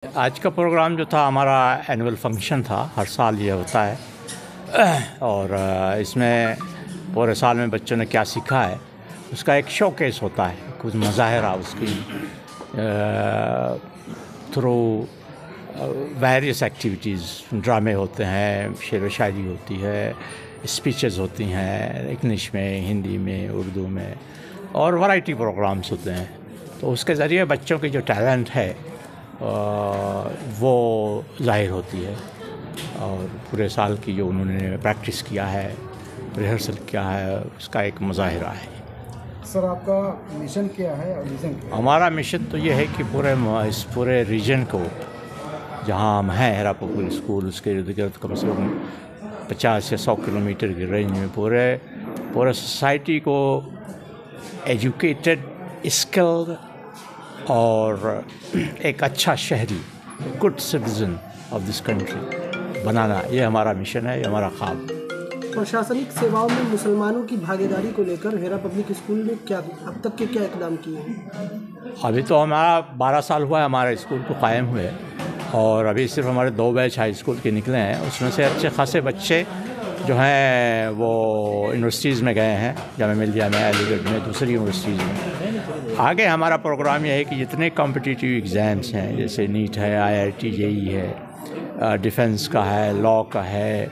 आज का प्रोग्राम जो था हमारा एनुअल फंक्शन था। हर साल ये होता है और इसमें पूरे साल में बच्चों ने क्या सीखा है उसका एक शोकेस होता है, कुछ मुज़ाहरा उसकी थ्रू वेरियस एक्टिविटीज़। ड्रामे होते हैं, शेर व शायरी होती है, स्पीचेस होती हैं इंग्लिश में, हिंदी में, उर्दू में, और वैरायटी प्रोग्राम्स होते हैं। तो उसके ज़रिए बच्चों की जो टैलेंट है वो ज़ाहिर होती है और पूरे साल की जो उन्होंने प्रैक्टिस किया है, रिहर्सल किया है, उसका एक मुज़ाहिरा है। सर, आपका मिशन क्या है और विज़न क्या है? हमारा मिशन तो ये है कि इस पूरे रीजन को, जहाँ हम हैं हेरा पब्लिक स्कूल, उसके इर्द गिर्द कम से कम 50 या 100 किलोमीटर की रेंज में पूरे सोसाइटी को एजुकेटेड, स्किल्ड और एक अच्छा शहरी, good citizen of this country बनाना, ये हमारा मिशन है, ये हमारा ख्वाब। प्रशासनिक सेवाओं में मुसलमानों की भागीदारी को लेकर हेरा पब्लिक स्कूल ने अब तक के क्या इकदाम किए हैं? अभी तो हमारा 12 साल हुआ है हमारे स्कूल को कायम हुए, और अभी सिर्फ हमारे 2 बैच हाई स्कूल के निकले हैं। उसमें से अच्छे खासे बच्चे जो हैं वो यूनिवर्सिटीज़ में गए हैं, जामिया मिल्लिया में, अलीगढ़ में, दूसरी यूनिवर्सिटीज़ में। आगे हमारा प्रोग्राम यह है कि जितने कॉम्पिटिटिव एग्ज़ाम्स हैं, जैसे नीट है, IIT JEE है, डिफेंस का है, लॉ का है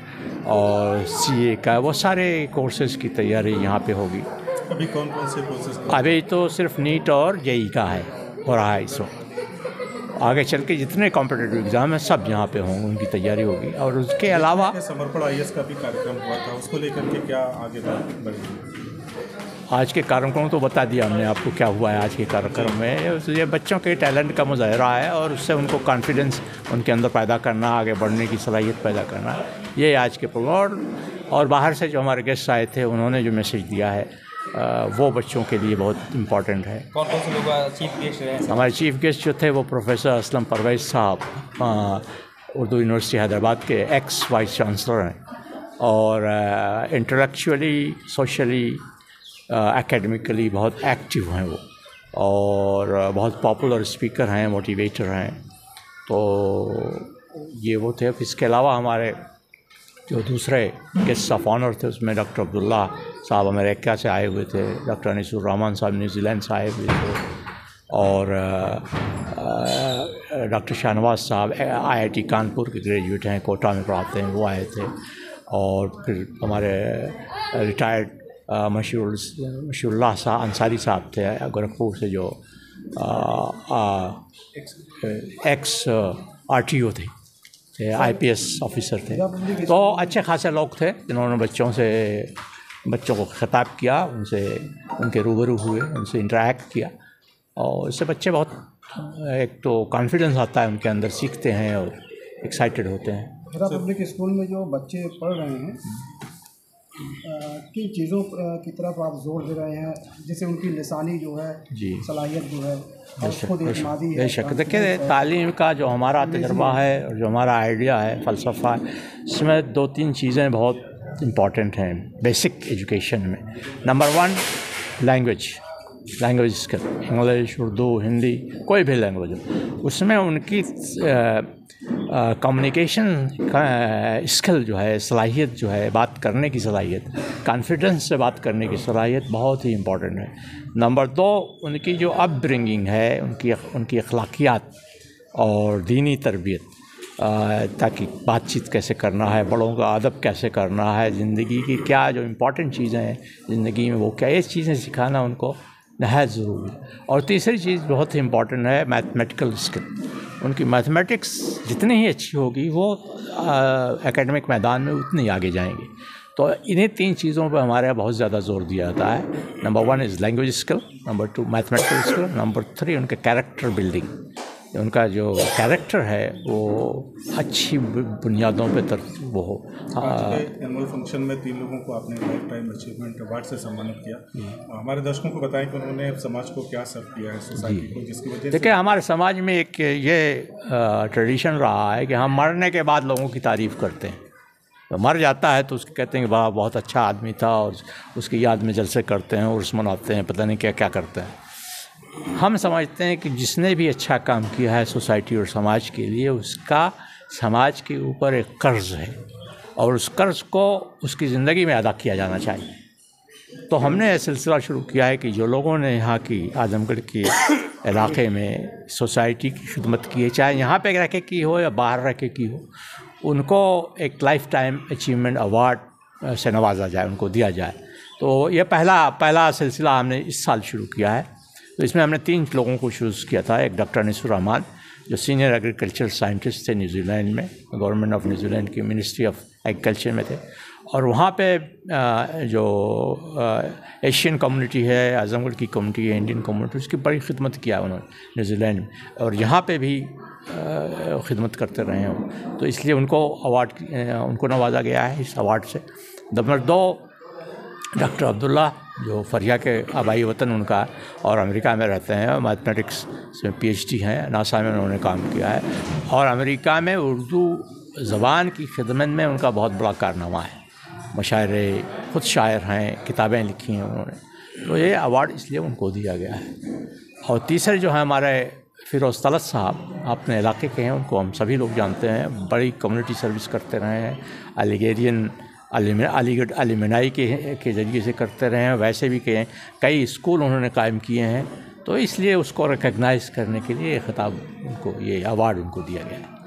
और CA का है, वो सारे कोर्सेज़ की तैयारी यहाँ पे होगी। अभी कौन कौन से कोर्सेज? अभी तो सिर्फ नीट और JEE का है हो रहा है इस वक्त। आगे चल के जितने कॉम्पिटिटिव एग्ज़ाम हैं सब यहाँ पे होंगे, उनकी तैयारी होगी। और उसके अलावा समर्पण IAS का भी कार्यक्रम हुआ था, उसको लेकर के क्या आगे बढ़ेगी? आज के कार्यक्रम तो बता दिया हमने आपको क्या हुआ है। आज के कार्यक्रम में ये बच्चों के टैलेंट का मुज़ाहरा है और उससे उनको कॉन्फिडेंस उनके अंदर पैदा करना, आगे बढ़ने की सलाहियत पैदा करना, ये आज के प्रोग्राम। और बाहर से जो हमारे गेस्ट आए थे उन्होंने जो मैसेज दिया है वो बच्चों के लिए बहुत इम्पॉर्टेंट है। कौन कौन से लोग चीफ गेस्ट रहे? हमारे चीफ गेस्ट जो थे वो प्रोफेसर असलम परवेज़ साहब, उर्दू यूनिवर्सिटी हैदराबाद के एक्स वाइस चांसलर हैं, और इंटेलेक्चुअली, सोशली, एकेडमिकली बहुत एक्टिव हैं वो, और बहुत पॉपुलर स्पीकर हैं, मोटिवेटर हैं। तो ये वो थे। इसके अलावा हमारे जो दूसरे गेस्ट ऑफ ऑनर थे उसमें डॉक्टर अब्दुल्ला साहब अमेरिका से आए हुए थे, डॉक्टर अनीसुर रहमान साहब न्यूजीलैंड से आए हुए थे, और डॉक्टर शाहनवाज साहब IIT कानपुर के ग्रेजुएट हैं, कोटा में पढ़ाते हैं, वो आए थे। और फिर हमारे रिटायर्ड मशहूरुल्लाह साहब अंसारी साहब थे गोरखपुर से, जो एक्स RTO थे, IPS ऑफिसर थे। तो अच्छे खासे लोग थे जिन्होंने बच्चों को खिताब किया, उनके रूबरू हुए, उनसे इंटरेक्ट किया, और इससे बच्चे बहुत एक तो कॉन्फिडेंस आता है उनके अंदर, सीखते हैं और एक्साइटेड होते हैं। हेरा पब्लिक स्कूल में जो बच्चे पढ़ रहे हैं किन चीज़ों की तरफ आप जोर दे रहे हैं, जैसे उनकी लिसानी जो है जी सलाहियत जो है, बेशक। देखिए, तालीम का जो हमारा तजर्बा है और जो हमारा आइडिया है, फ़लसफ़ा है, इसमें 2-3 चीज़ें बहुत इम्पॉर्टेंट हैं बेसिक एजुकेशन में। Number 1, language skill, English, Urdu, Hindi, कोई भी लैंग्वेज हो, उसमें उनकी कम्युनिकेशन स्किल जो है, सलाहियत जो है, बात करने की सलाहियत, कॉन्फिडेंस से बात करने की सलाहियत बहुत ही इम्पॉर्टेंट है। नंबर 2, उनकी जो अपब्रिंगिंग है, उनकी अखलाकियात और दीनी तरबियत, ताकि बातचीत कैसे करना है, बड़ों का अदब कैसे करना है, ज़िंदगी की क्या जो इम्पॉर्टेंट चीज़ें हैं ज़िंदगी में, वो क्या, ये चीज़ें सिखाना उनको नहायत ज़रूरी है। और तीसरी चीज़ बहुत ही इम्पॉर्टेंट है, मैथमेटिकल स्किल। उनकी मैथमेटिक्स जितनी ही अच्छी होगी वो एकेडमिक मैदान में उतनी आगे जाएंगे। तो इन्हीं 3 चीज़ों पर हमारे यहाँ बहुत ज़्यादा जोर दिया जाता है। Number 1 is language skill, number 2 mathematical skill, number 3 उनके कैरेक्टर बिल्डिंग। उनका जो कैरेक्टर है वो अच्छी बुनियादों पे वो हो। एनुअल फंक्शन में 3 लोगों को आपने लाइफ टाइम अचीवमेंट अवार्ड से सम्मानित किया। हमारे दर्शकों को बताएं कि उन्होंने समाज को क्या सर्व किया है, सोसाइटी को, जिसकी वजह से। देखिए, हमारे समाज में एक ये ट्रेडिशन रहा है कि हम मरने के बाद लोगों की तारीफ़ करते हैं। तो मर जाता है तो उसको कहते हैं कि वाह बहुत अच्छा आदमी था, और उसकी याद में जलसे करते हैं, उर्स मनाते हैं, पता नहीं क्या क्या करते हैं। हम समझते हैं कि जिसने भी अच्छा काम किया है सोसाइटी और समाज के लिए, उसका समाज के ऊपर एक कर्ज़ है और उस कर्ज़ को उसकी ज़िंदगी में अदा किया जाना चाहिए। तो हमने यह सिलसिला शुरू किया है कि जो लोगों ने यहाँ की आजमगढ़ के इलाके में सोसाइटी की खिदमत की है, चाहे यहाँ पे रह के की हो या बाहर रह के की हो, उनको एक लाइफ टाइम अचीवमेंट अवार्ड से नवाजा जाए, उनको दिया जाए। तो ये पहला सिलसिला हमने इस साल शुरू किया है। तो इसमें हमने 3 लोगों को चूज़ किया था। एक डॉक्टर अनीसुर रहमान जो सीनियर एग्रीकल्चर साइंटिस्ट थे न्यूजीलैंड में, गवर्नमेंट ऑफ न्यूजीलैंड की मिनिस्ट्री ऑफ एग्रीकल्चर में थे, और वहाँ पे जो एशियन कम्युनिटी है, आजमगढ़ की कम्युनिटी है, इंडियन कम्युनिटी, उसकी बड़ी खिदमत किया उन्होंने न्यूजीलैंड में, और यहाँ पे भी खिदमत करते रहे हैं। तो इसलिए उनको नवाजा गया है इस अवार्ड से। नंबर 2 डॉक्टर अब्दुल्ला जो फरिया के आबाई वतन उनका और अमेरिका में रहते हैं, मैथमेटिक्स में PhD हैं, नासा में उन्होंने काम किया है, और अमेरिका में उर्दू ज़बान की खिदमत में उनका बहुत बड़ा कारनामा है। मशायरे, ख़ुद शायर हैं, किताबें लिखी हैं उन्होंने। तो ये अवार्ड इसलिए उनको दिया गया है। और तीसरे जो है हमारे फ़िरोज़ तलत साहब, अपने इलाके के हैं, उनको हम सभी लोग जानते हैं, बड़ी कम्युनिटी सर्विस करते रहे हैं, अलीगढ़ एलुमनाई के ज़रिए से करते रहे हैं, वैसे भी कई स्कूल उन्होंने कायम किए हैं। तो इसलिए उसको रिकग्नाइज़ करने के लिए खिताब उनको, ये अवार्ड उनको दिया गया है।